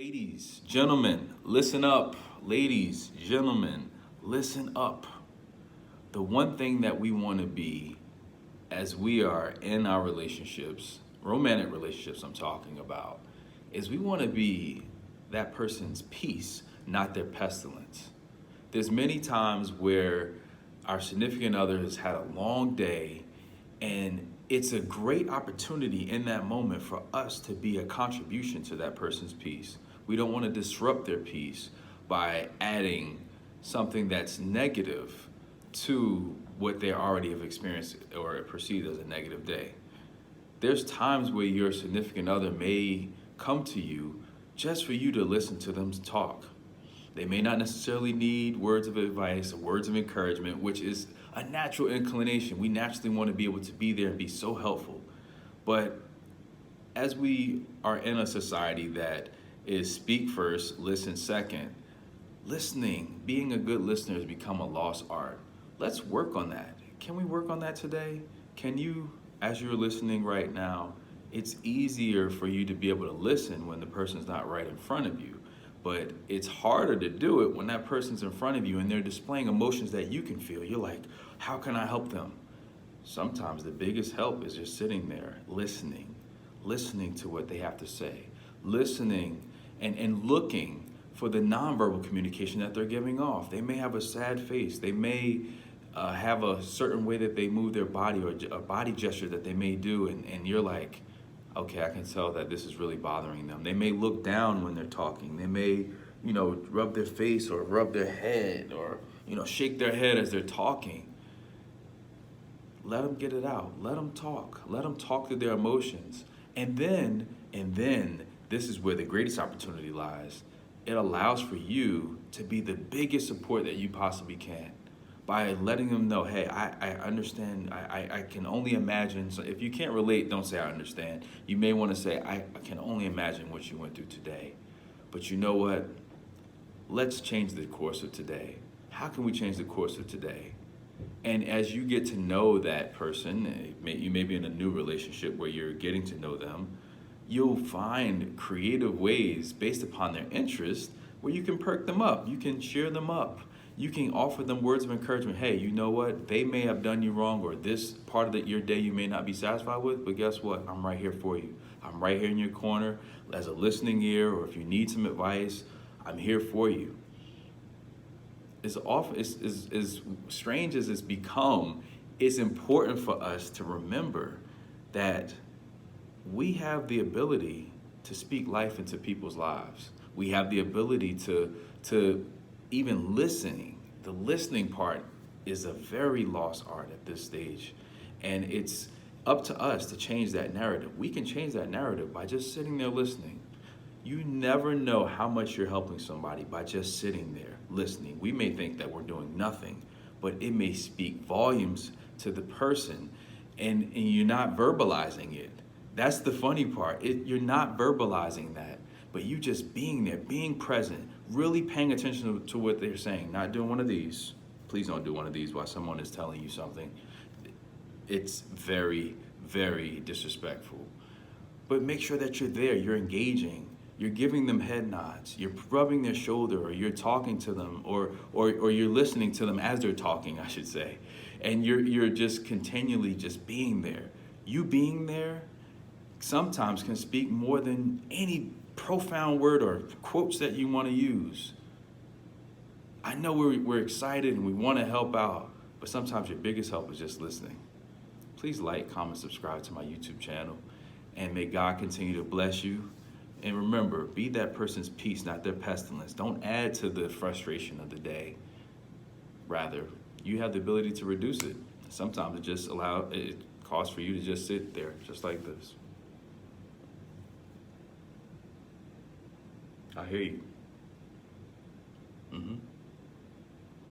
Ladies, gentlemen, listen up. Ladies, gentlemen, listen up. The one thing that we want to be as we are in our relationships, romantic relationships I'm talking about, is we want to be that person's peace, not their pestilence. There's many times where our significant other has had a long day, and it's a great opportunity in that moment for us to be a contribution to that person's peace. We don't want to disrupt their peace by adding something that's negative to what they already have experienced or perceived as a negative day. There's times where your significant other may come to you just for you to listen to them talk. They may not necessarily need words of advice or words of encouragement, which is a natural inclination. We naturally want to be able to be there and be so helpful. But as we are in a society that is speak first, listen second, listening, being a good listener has become a lost art. Let's work on that. Can we work on that today? Can you, as you're listening right now, it's easier for you to be able to listen when the person's not right in front of you. But it's harder to do it when that person's in front of you and they're displaying emotions that you can feel. You're like, how can I help them? Sometimes the biggest help is just sitting there, listening to what they have to say, listening and looking for the nonverbal communication that they're giving off. They may have a sad face. They may have a certain way that they move their body or a body gesture that they may do. And you're like, okay, I can tell that this is really bothering them. They may look down when they're talking. They may, rub their face or rub their head or, shake their head as they're talking. Let them get it out. Let them talk. Let them talk through their emotions. And then, this is where the greatest opportunity lies. It allows for you to be the biggest support that you possibly can by letting them know, hey, I understand, I can only imagine. So if you can't relate, don't say I understand. You may want to say, I can only imagine what you went through today. But you know what? Let's change the course of today. How can we change the course of today? And as you get to know that person, you may be in a new relationship where you're getting to know them, you'll find creative ways based upon their interest where you can perk them up. You can cheer them up. You can offer them words of encouragement. Hey, you know what? They may have done you wrong, or this part of your day you may not be satisfied with, but guess what? I'm right here for you. I'm right here in your corner as a listening ear, or if you need some advice, I'm here for you. As strange as it's become, it's important for us to remember that we have the ability to speak life into people's lives. We have the ability to even listening. The listening part is a very lost art at this stage. And it's up to us to change that narrative. We can change that narrative by just sitting there listening. You never know how much you're helping somebody by just sitting there listening. We may think that we're doing nothing, but it may speak volumes to the person, and you're not verbalizing it. That's the funny part. You're not verbalizing that, but you just being there, being present, really paying attention to what they're saying, not doing one of these. Please don't do one of these while someone is telling you something. It's very, very disrespectful. But make sure that you're there, you're engaging, you're giving them head nods, you're rubbing their shoulder, or you're talking to them, or you're listening to them as they're talking, I should say. And you're just continually just being there. You being there sometimes can speak more than any profound word or quotes that you want to use. I know we're excited and we want to help out, but sometimes your biggest help is just listening. Please like, comment, subscribe to my YouTube channel, and may God continue to bless you. And remember, be that person's peace, not their pestilence. Don't add to the frustration of the day. Rather, you have the ability to reduce it. Sometimes it calls for you to just sit there, just like this. I hear you.